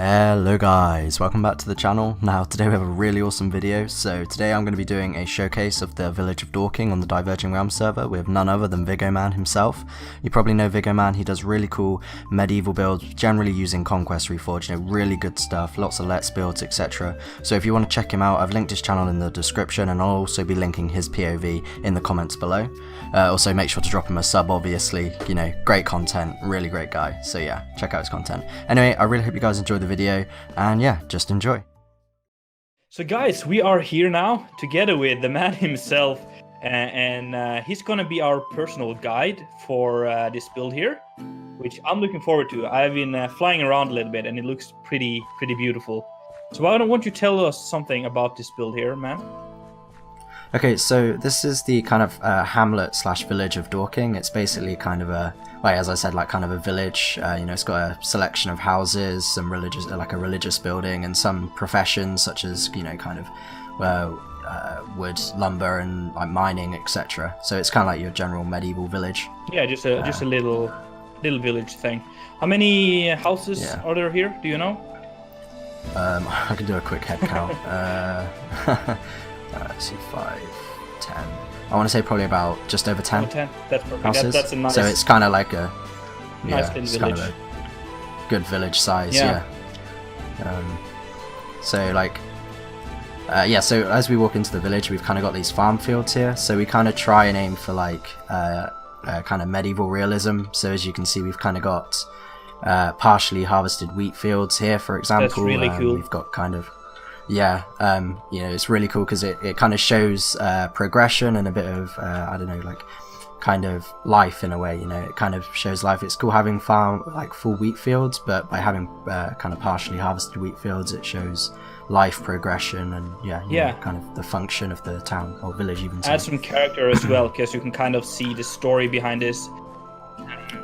Hello guys, welcome back to the channel. Now today we have a really awesome video. So today I'm going to be doing a showcase of the village of Dawkin on the Diverging Realms server with none other than Viggoman himself. You probably know Viggoman. He does really cool medieval builds, generally using Conquest Reforged, you know, really good stuff, lots of let's builds, etc. So if you want to check him out, I've linked his channel in the description and I'll also be linking his POV in the comments below. Also make sure to drop him a sub, obviously, you know, great content, really great guy. So yeah, check out his content. Anyway, I really hope you guys enjoyed the video, and yeah, just enjoy. So guys, we are here now together with the man himself, and he's gonna be our personal guide for this build here, which I'm looking forward to. I've been flying around a little bit and it looks pretty beautiful. So why don't you tell us something about this build here, man? Okay, so this is the kind of hamlet slash village of Dawkin. It's basically kind of a, well, as I said, like kind of a village. You know, it's got a selection of houses, some religious, like a religious building, and some professions such as, you know, kind of wood, lumber, and like mining, etc. So it's kind of like your general medieval village. Yeah, just a little village thing. How many houses are there here? Do you know? I can do a quick head count. Let's see, 5, 10. I want to say probably about just over 10. 10. That's perfect. Houses. That's a nice. So it's kind of like a nice little village. Kind of a good village size. Yeah. So like, So as we walk into the village, we've kind of got these farm fields here. So we kind of try and aim for like kind of medieval realism. So as you can see, we've kind of got partially harvested wheat fields here, for example. That's really cool. We've got kind of. Yeah, you know, it's really cool because it kind of shows progression and a bit of, I don't know, like kind of life in a way, you know, it kind of shows life. It's cool having like full wheat fields, but by having kind of partially harvested wheat fields, it shows life progression and, you know, kind of the function of the town or village even. Add some character as well, because you can kind of see the story behind this.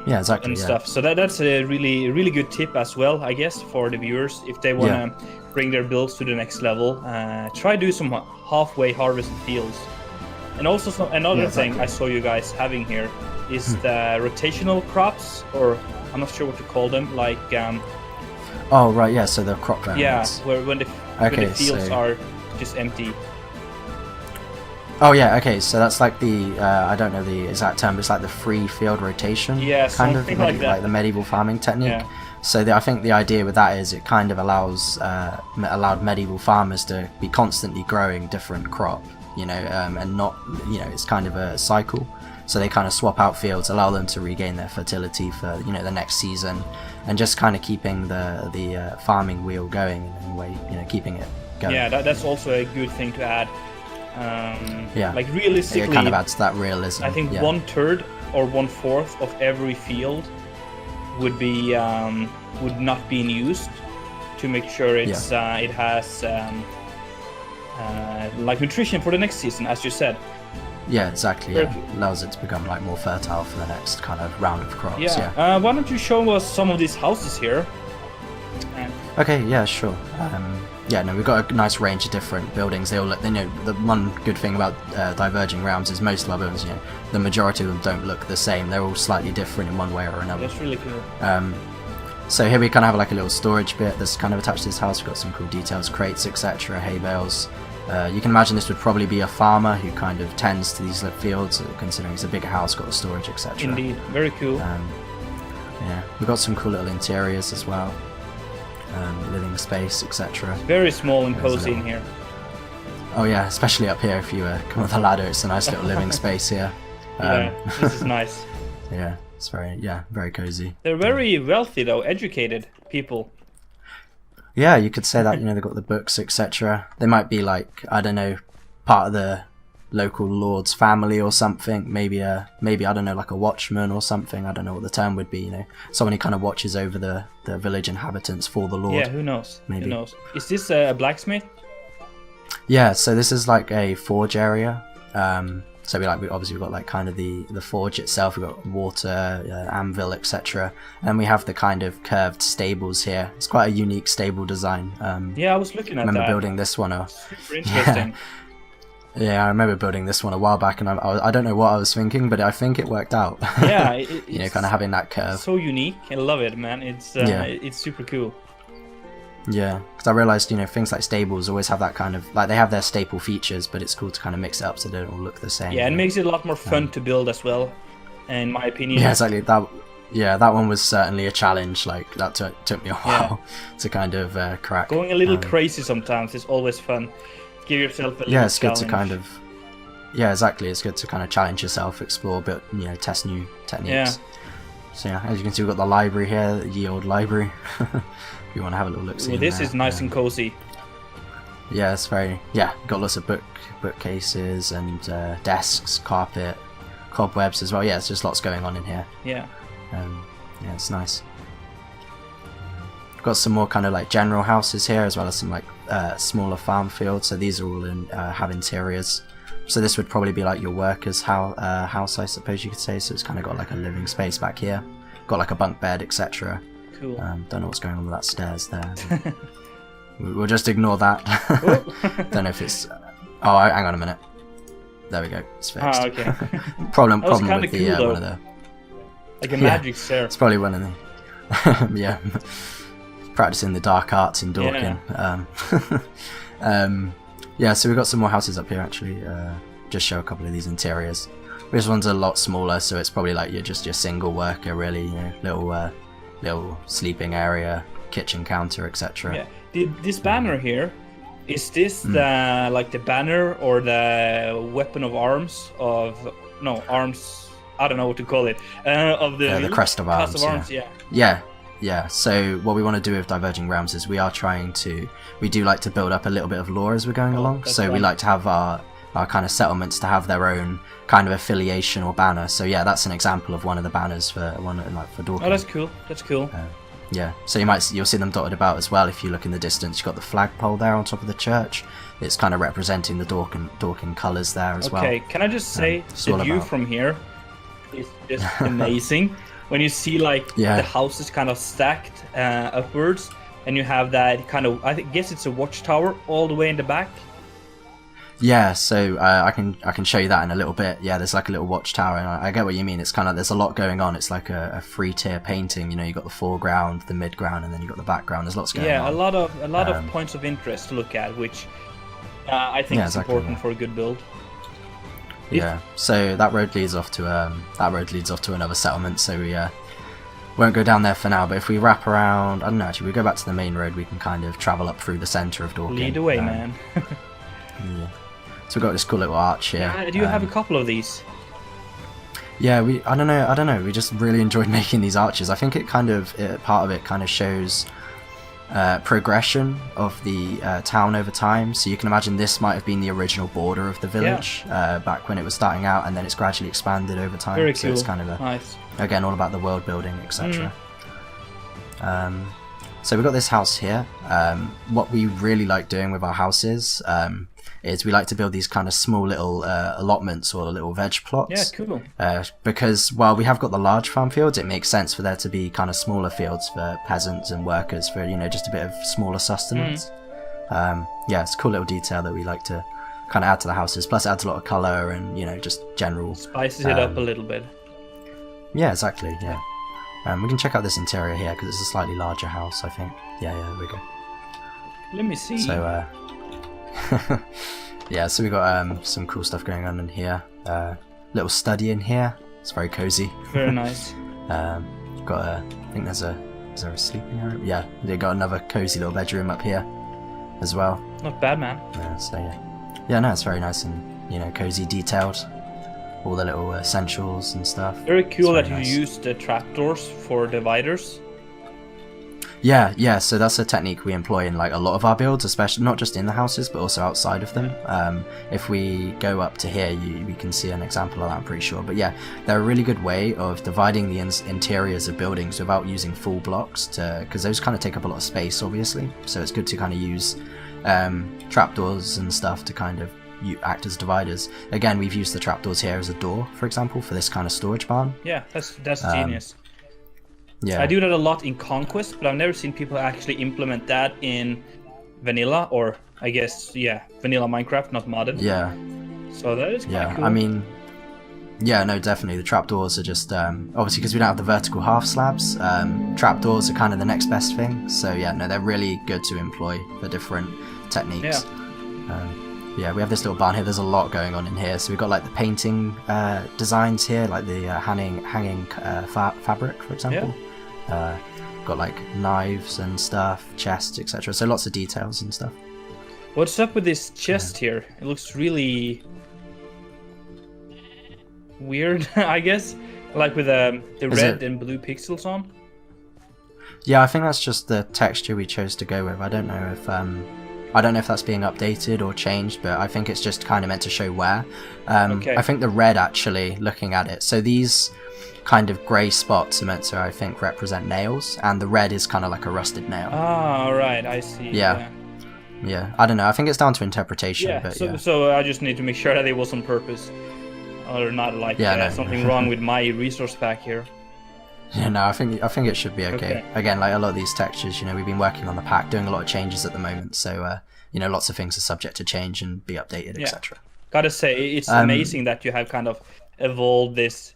Yeah, exactly. And stuff. So that's a really good tip as well, I guess, for the viewers if they want to bring their builds to the next level. Try do some halfway harvested fields. And also another thing I saw you guys having here is the rotational crops, or I'm not sure what to call them, like oh right, yeah, so the crop variants. Yeah, when the fields are just empty. Oh yeah, okay, so that's like the, I don't know the exact term, but it's like the free field rotation, kind of like that. Like the medieval farming technique. Yeah. So I think the idea with that is it kind of allowed medieval farmers to be constantly growing different crop, you know, and not, you know, it's kind of a cycle. So they kind of swap out fields, allow them to regain their fertility for, you know, the next season, and just kind of keeping the farming wheel going in a way, you know, keeping it going. Yeah, that's also a good thing to add. Like realistically, it kind of adds to that realism. I think 1/3 or 1/4 of every field would be would not be in used to make sure it's it has like nutrition for the next season, as you said. Yeah, exactly. Yeah. Allows it to become like more fertile for the next kind of round of crops. Yeah. Why don't you show us some of these houses here? Okay. Yeah. Sure. Yeah, no, we've got a nice range of different buildings. They all look, you know, the one good thing about Diverging Realms is most of our buildings, you know, the majority of them don't look the same. They're all slightly different in one way or another. That's really cool. So here we kind of have like a little storage bit that's kind of attached to this house. We've got some cool details, crates, etc., hay bales. You can imagine this would probably be a farmer who kind of tends to these fields, considering it's a bigger house, got storage, etc. Indeed, very cool. Yeah, we've got some cool little interiors as well. Living space, etc. Very small and cozy in here. Oh yeah, especially up here if you come up the ladder, it's a nice little living space here. Yeah, this is nice. Yeah, it's very cozy. They're very wealthy though, educated people. Yeah, you could say that, you know, they've got the books, etc. They might be like, I don't know, part of the local lord's family or something, maybe I don't know, like a watchman or something. I don't know what the term would be, you know, someone who kind of watches over the village inhabitants for the lord. Yeah, who knows? Maybe. Who knows? Is this a blacksmith? Yeah, so this is like a forge area. So we've got like kind of the forge itself. We've got water, anvil, etc. And we have the kind of curved stables here. It's quite a unique stable design. Yeah, I was looking at that. I remember building this one. Super interesting. Yeah, I remember building this one a while back, and I don't know what I was thinking, but I think it worked out. Yeah, you know, kind of having that curve. So unique. I love it, man. It's super cool. Yeah, because I realised, you know, things like stables always have that kind of, like, they have their staple features, but it's cool to kind of mix it up so they don't all look the same. Yeah, it makes it a lot more fun to build as well, in my opinion. Yeah, exactly. That one was certainly a challenge. Like, that took me a while to kind of crack. Going a little crazy sometimes is always fun. Give yourself a little yeah, it's challenge. good to kind of. Yeah, exactly. It's good to kind of challenge yourself, explore, but you know, test new techniques. Yeah. So yeah, as you can see, we've got the library here, the ye old library. If you want to have a little look. Well, this is nice and cozy. Yeah, it's very. Yeah, got lots of bookcases and desks, carpet, cobwebs as well. Yeah, it's just lots going on in here. Yeah. Yeah, it's nice. Got some more kind of like general houses here, as well as some like smaller farm fields. So these are all in have interiors. So this would probably be like your workers' house, I suppose you could say. So it's kind of got like a living space back here. Got like a bunk bed, etc. Cool. Don't know what's going on with that stairs there. We'll just ignore that. Don't know if it's. Oh, hang on a minute. There we go. It's fixed. Ah, okay. problem That was with kinda the cool, one of the. Like a magic stair. It's probably one of the. Yeah. Practicing the dark arts in Dawkin. Yeah, so we've got some more houses up here actually. Just show a couple of these interiors. This one's a lot smaller, so it's probably like your single worker, really. You know, little sleeping area, kitchen counter, etc. Yeah. This banner here, is this the like the banner or the weapon of arms of arms? I don't know what to call it. Of the crest of arms. Yeah. Yeah, so what we want to do with Diverging Realms is we do like to build up a little bit of lore as we're going along. So fun. We like to have our kind of settlements to have their own kind of affiliation or banner. So yeah, that's an example of one of the banners for Dawkin. Oh, that's cool. That's cool. Yeah, so you'll see them dotted about as well. If you look in the distance, you've got the flagpole there on top of the church. It's kind of representing the Dawkin colours there as well. Okay, can I just say the view from here is just amazing. When you see like the houses kind of stacked upwards, and you have that kind of, I guess it's a watchtower all the way in the back. Yeah, so I can show you that in a little bit. Yeah, there's like a little watchtower, and I get what you mean. It's kind of, there's a lot going on. It's like a three-tier painting. You know, you got the foreground, the midground, and then you got the background. There's lots going on. Yeah, a lot of points of interest to look at, which I think is important for a good build. Yeah, so that road leads off to another settlement. So we won't go down there for now. But if we wrap around, I don't know. Actually, we go back to the main road. We can kind of travel up through the centre of Dawkin. Lead the way, man. Yeah. So we've got this cool little arch here. Yeah, do you have a couple of these? Yeah, I don't know. We just really enjoyed making these arches. I think part of it kind of shows progression of the town over time. So you can imagine this might have been the original border of the village back when it was starting out, and then it's gradually expanded over time. Very so cool. It's kind of nice. Again, all about the world building, etc. So we've got this house here. What we really like doing with our houses is we like to build these kind of small little allotments or little veg plots. Yeah, cool. Because while we have got the large farm fields, it makes sense for there to be kind of smaller fields for peasants and workers for, you know, just a bit of smaller sustenance. Yeah, it's a cool little detail that we like to kind of add to the houses. Plus it adds a lot of colour and, you know, just general... Spices it up a little bit. Yeah, exactly, yeah. We can check out this interior here because it's a slightly larger house, I think. Yeah, there we go. Let me see. So, yeah, so we got some cool stuff going on in here. Little study in here. It's very cozy. Very nice. Got I think is there a sleeping area? Yeah, they got another cozy little bedroom up here as well. Not bad, man. Yeah, so yeah, no, it's very nice and, you know, cozy, detailed. All the little essentials and stuff. Very cool that you use the trapdoors for dividers. Yeah, so that's a technique we employ in like a lot of our builds, especially not just in the houses but also outside of them. If we go up to here, we can see an example of that, I'm pretty sure. But yeah, they're a really good way of dividing the interiors of buildings without using full blocks, because those kind of take up a lot of space, obviously. So it's good to kind of use trapdoors and stuff to kind of act as dividers. Again, we've used the trapdoors here as a door, for example, for this kind of storage barn. Yeah, that's genius. Yeah, I do that a lot in Conquest, but I've never seen people actually implement that in vanilla, or I guess vanilla Minecraft, not modded. Yeah. So that is quite cool. I mean, Yeah, no, definitely. The trapdoors are just, obviously because we don't have the vertical half slabs, trapdoors are kind of the next best thing. So yeah, no, they're really good to employ for different techniques. Yeah, we have this little barn here. There's a lot going on in here. So we've got like the painting designs here, like the hanging fabric, for example. Yeah. Got like knives and stuff, chests, etc. So lots of details and stuff. What's up with this chest here? It looks really weird, I guess. Like with the red and blue pixels on. Yeah, I think that's just the texture we chose to go with. I don't know if that's being updated or changed, but I think it's just kind of meant to show wear. I think the red, actually, looking at it, so these kind of grey spots are meant to, I think, represent nails, and the red is kind of like a rusted nail. Ah, right, I see. Yeah, I don't know. I think it's down to interpretation. Yeah, but so I just need to make sure that it was on purpose, or not like something wrong with my resource pack here. Yeah, no, I think it should be okay. Again, like a lot of these textures, we've been working on the pack, doing a lot of changes at the moment, so lots of things are subject to change and be updated, etc. Gotta say, it's amazing that you have kind of evolved this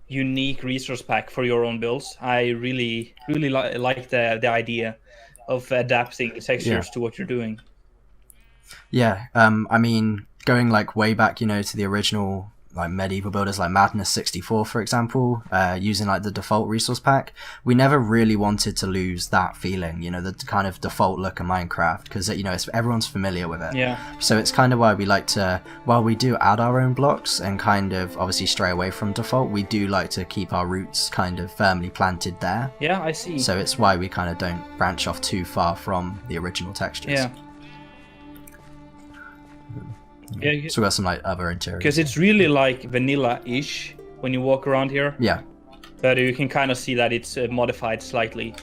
unique resource pack for your own builds. I really like the idea of adapting the textures to what you're doing. Yeah, I mean, going like way back, to the original like medieval builders like Madness 64, for example, using like the default resource pack, we never really wanted to lose that feeling, the kind of default look of Minecraft, because everyone's familiar with it. Yeah. So it's kind of why we like to, while we do add our own blocks and kind of obviously stray away from default, we do like to keep our roots kind of firmly planted there. Yeah, I see. So it's why we kind of don't branch off too far from the original textures. Yeah. Yeah, so we got some like other interiors. Because it's really like vanilla-ish when you walk around here. Yeah. But you can kind of see that it's modified slightly.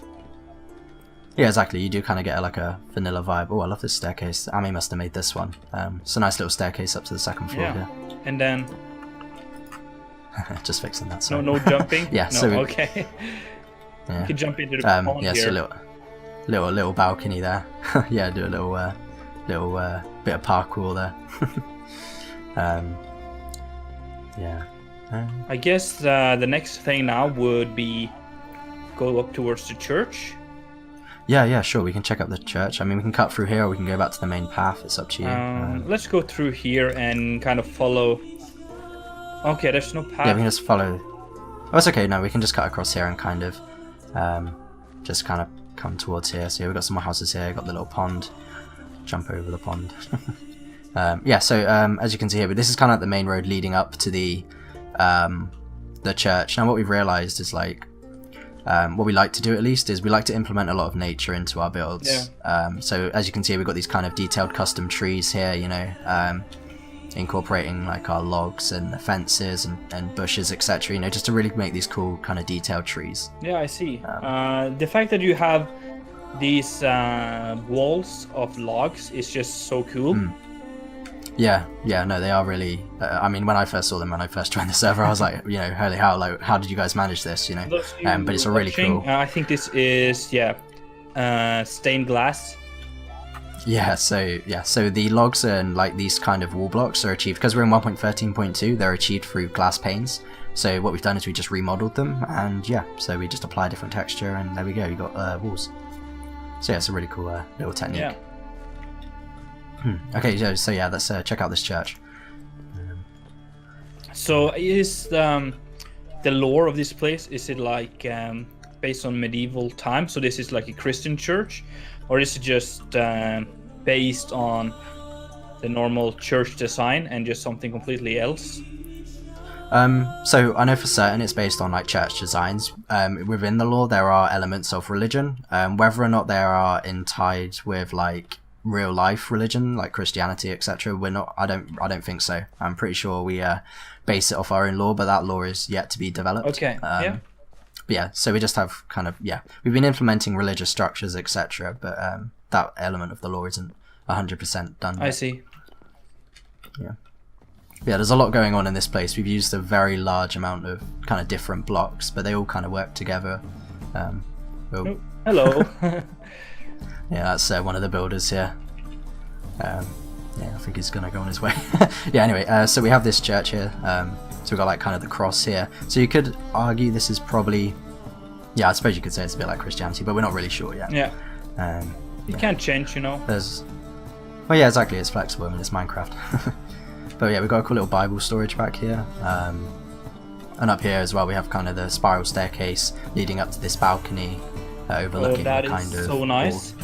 Yeah, exactly. You do kind of get like a vanilla vibe. Oh, I love this staircase. Ami must have made this one. It's a nice little staircase up to the second floor here. And then... Just fixing that. Sorry. No jumping? Yeah, no, so... okay. Yeah. You can jump into the pond yeah, here. So little balcony there. Yeah, do a little bit of parkour there. Yeah. I guess the next thing now would be go up towards the church. Yeah, sure. We can check out the church. I mean, we can cut through here, or we can go back to the main path. It's up to you. Let's go through here and kind of follow. Okay, there's no path. Yeah, we can just follow. Oh, it's okay. No, we can just cut across here and kind of just kind of come towards here. So yeah, we've got some more houses here. We've got the little pond. Jump over the pond. Yeah, so as you can see here, but this is kind of like the main road leading up to the church. Now what we've realized is like what we like to do, at least, is we like to implement a lot of nature into our builds. So as you can see, we've got these kind of detailed custom trees here, incorporating like our logs and the fences and bushes, etc., just to really make these cool kind of detailed trees. Yeah, I see. The fact that you have these walls of logs is just so cool. Yeah, no, they are really. I mean, when I first saw them, when I first joined the server, I was like, holy hell, like, how did you guys manage this? But it's a really cool. I think this is stained glass. Yeah, so the logs and like these kind of wall blocks are achieved because we're in 1.13.2. They're achieved through glass panes. So what we've done is we just remodeled them, and so we just apply a different texture, and there we go. You got walls. So yeah, it's a really cool little technique. Yeah. Okay, so yeah, let's check out this church. So is the lore of this place, is it like based on medieval times? So this is like a Christian church, or is it just based on the normal church design and just something completely else? So I know for certain it's based on like church designs. Within the lore, there are elements of religion. Whether or not they are tied with like real life religion, like Christianity, etc., we're not. I don't think so. I'm pretty sure we base it off our own lore, but that lore is yet to be developed. Okay. Yeah. But yeah, so we just have kind of we've been implementing religious structures, etc., but that element of the lore isn't 100% done yet. I see. Yeah, there's a lot going on in this place. We've used a very large amount of kind of different blocks, but they all kind of work together. Hello. Yeah, that's one of the builders here. Yeah, I think he's gonna go on his way. Yeah, anyway, so we have this church here. So we've got like kind of the cross here. So you could argue this is probably, yeah, I suppose you could say it's a bit like Christianity, but we're not really sure yet. Yeah. Um, It can't change, you know. Well, yeah, exactly. It's flexible. I mean, it's Minecraft. But yeah, we've got a cool little Bible storage back here. And up here as well, we have kind of the spiral staircase leading up to this balcony overlooking that the kind is of. so nice.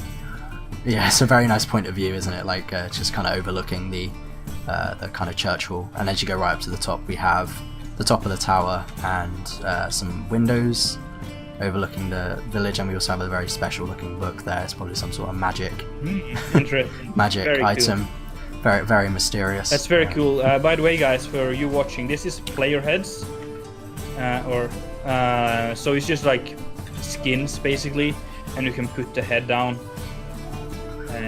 Yeah, it's a very nice point of view, isn't it? Like just kind of overlooking the kind of church hall. And as you go right up to the top, we have the top of the tower and some windows overlooking the village, and we also have a very special looking book there. It's probably some sort of magic Interesting. magic Very item. Cool. Very, very mysterious. That's very cool. By the way, guys, for you watching, this is player heads, so it's just like skins basically, and you can put the head down.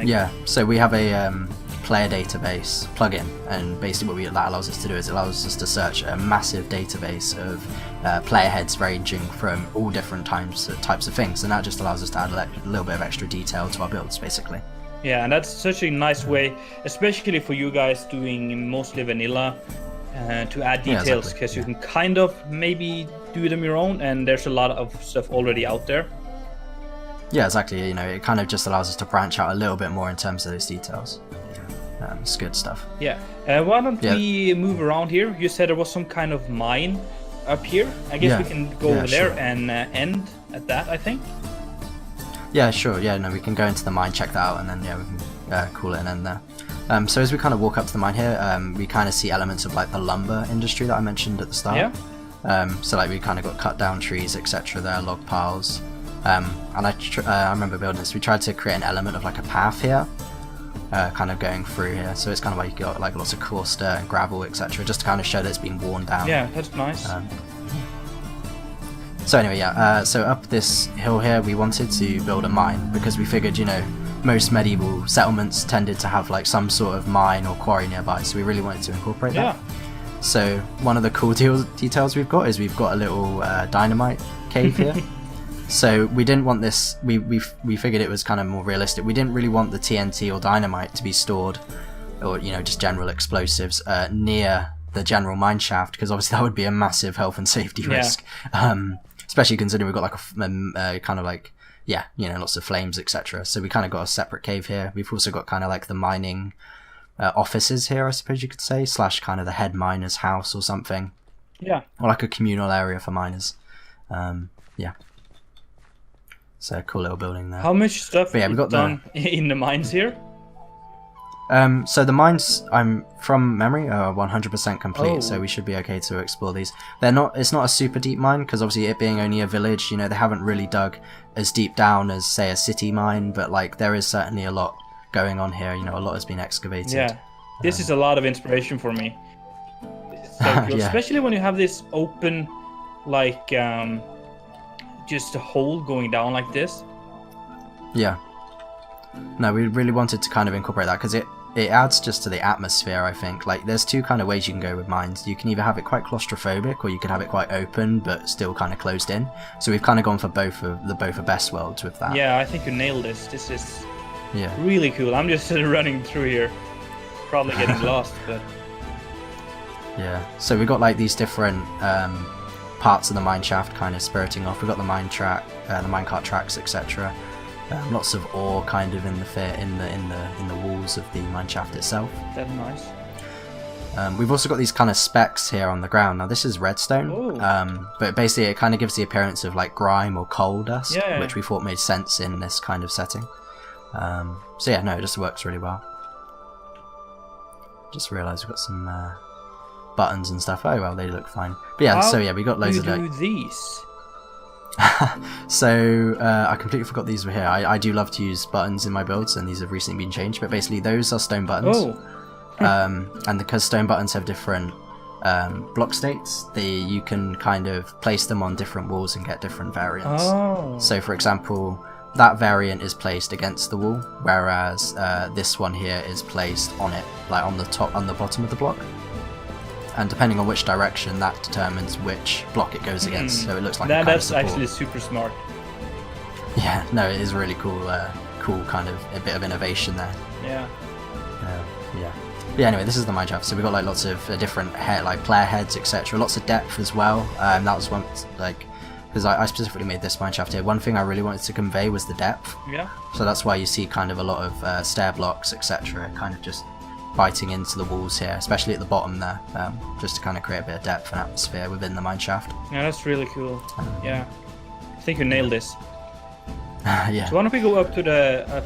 Yeah, so we have a player database plugin, and basically what that allows us to do is it allows us to search a massive database of player heads ranging from all different types of things, and that just allows us to add a little bit of extra detail to our builds, basically. Yeah, and that's such a nice way, especially for you guys doing mostly vanilla, to add details, because you can kind of maybe do them your own, and there's a lot of stuff already out there. Yeah, exactly. You know, it kind of just allows us to branch out a little bit more in terms of those details. It's good stuff. Yeah. Why don't we move around here? You said there was some kind of mine up here. I guess we can go over there and end at that, I think. Yeah, sure. Yeah, no, we can go into the mine, check that out, and then we can call it an end there. So as we kind of walk up to the mine here, we kind of see elements of like the lumber industry that I mentioned at the start. Yeah. So like we kind of got cut down trees, etc. there, log piles. And I remember building this. We tried to create an element of like a path here, kind of going through here. So it's kind of like you got like lots of coarse dirt and gravel, etc. Just to kind of show that it's been worn down. Yeah, that's nice. So anyway, so up this hill here, we wanted to build a mine because we figured, you know, most medieval settlements tended to have like some sort of mine or quarry nearby, so we really wanted to incorporate that. So one of the cool details we've got is we've got a little dynamite cave here. So we didn't want this, we figured it was kind of more realistic. We didn't really want the TNT or dynamite to be stored, or, you know, just general explosives near the general mine shaft, because obviously that would be a massive health and safety risk. Especially considering we've got like a kind of like, yeah, you know, lots of flames, etc. So we kind of got a separate cave here. We've also got kind of like the mining offices here, I suppose you could say, / kind of the head miner's house or something. Yeah. Or like a communal area for miners. Yeah. So cool little building there. How much stuff we got done in the mines here? So the mines, I'm from memory, are 100% complete, so we should be okay to explore these. It's not a super deep mine, because obviously it being only a village, you know, they haven't really dug as deep down as, say, a city mine, but like there is certainly a lot going on here, you know, a lot has been excavated. Yeah, this is a lot of inspiration for me. This is so cool, especially when you have this open, like, just a hole going down like this. Yeah. No, we really wanted to kind of incorporate that, because it adds just to the atmosphere, I think. Like, there's two kind of ways you can go with mines. You can either have it quite claustrophobic, or you can have it quite open, but still kind of closed in. So we've kind of gone for both of best worlds with that. Yeah, I think you nailed this. This is really cool. I'm just running through here, probably getting lost, but... Yeah, so we've got like these different parts of the mine shaft kind of spiriting off. We've got the mine track, the minecart tracks, etc. Lots of ore kind of in the walls of the mine shaft itself. That's nice. We've also got these kind of specks here on the ground. Now this is redstone, but basically it kind of gives the appearance of like grime or coal dust, which we thought made sense in this kind of setting. So yeah, no, it just works really well. Just realised we've got some buttons and stuff. Oh well, they look fine. But yeah, so yeah, we got loads of these. So I completely forgot these were here. I do love to use buttons in my builds, and these have recently been changed, but basically those are stone buttons. And because stone buttons have different block states, you can kind of place them on different walls and get different variants. So for example, that variant is placed against the wall, whereas this one here is placed on it, like on the bottom of the block. And depending on which direction, that determines which block it goes against. So it looks like that's actually super smart. Yeah, no, it is really cool. Cool kind of a bit of innovation there. Yeah. Yeah. yeah, anyway, this is the mineshaft. So we've got like lots of different like player heads, etc. Lots of depth as well. That was one like because I specifically made this mineshaft here. One thing I really wanted to convey was the depth. Yeah. So that's why you see kind of a lot of stair blocks, etc. Kind of just biting into the walls here, especially at the bottom there, just to kind of create a bit of depth and atmosphere within the mineshaft. Yeah, that's really cool. Yeah, I think you nailed this. Yeah. So why don't we go up to the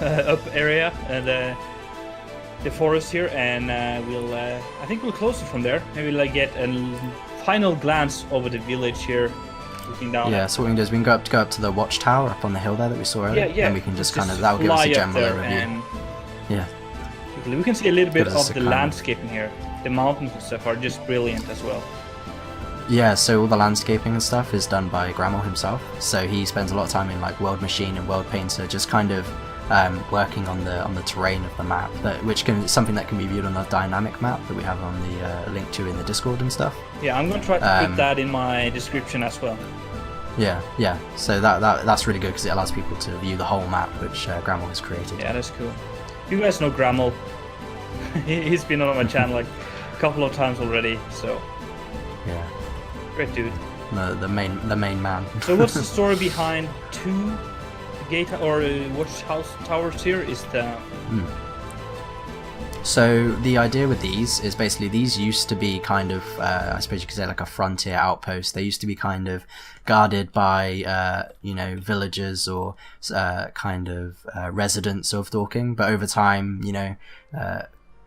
up area, the forest here, and we'll I think we'll close it from there. Maybe like get a final glance over the village here, looking down. Yeah. So what we can do is we can go up to the watchtower up on the hill there that we saw earlier. Yeah. And we can just kind of that'll give us a general overview. Yeah. We can see a little bit of the landscaping here. The mountains and stuff are just brilliant as well. Yeah, so all the landscaping and stuff is done by Grammel himself. So he spends a lot of time in like World Machine and World Painter, just kind of working on the terrain of the map, which can something that can be viewed on the dynamic map that we have on the link to in the Discord and stuff. Yeah, I'm gonna try to put that in my description as well. Yeah. So that's really good because it allows people to view the whole map, which Grammel has created. Yeah, that's cool. You guys know Grammel. He's been on my channel like a couple of times already, so yeah, great dude. The main man. So what's the story behind two gate or watchhouse towers here? Is the So the idea with these is basically these used to be kind of, I suppose you could say like a frontier outpost. They used to be kind of guarded by, villagers or kind of residents of Dawkin. But over time,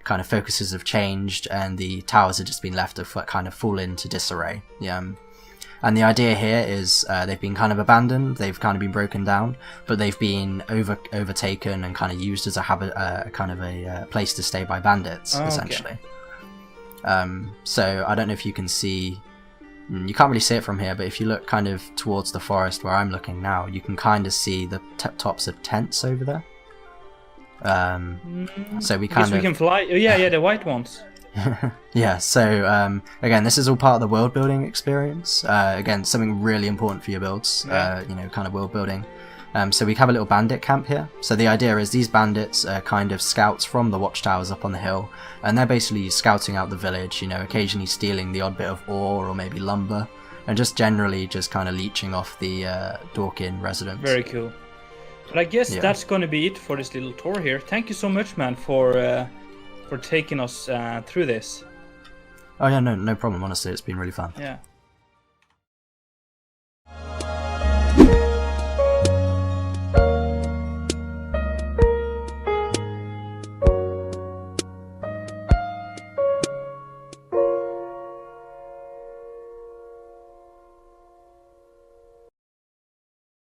kind of focuses have changed and the towers have just been left to kind of fall into disarray. And the idea here is they've been kind of abandoned, they've kind of been broken down, but they've been overtaken and kind of used as a place to stay by bandits, essentially. Okay. So I don't know if you can see, you can't really see it from here, but if you look kind of towards the forest where I'm looking now, you can kind of see the tops of tents over there. So we kind of... we can fly. Oh, yeah, the white ones. Yeah, so again, this is all part of the world building experience. Again, something really important for your builds, kind of world building. So we have a little bandit camp here. So the idea is these bandits are kind of scouts from the watchtowers up on the hill, and they're basically scouting out the village, occasionally stealing the odd bit of ore or maybe lumber, and just generally just kind of leeching off the Dawkin residents. Very cool. But I guess that's going to be it for this little tour here. Thank you so much, man, for taking us through this. Oh yeah, no problem. Honestly, it's been really fun. Yeah.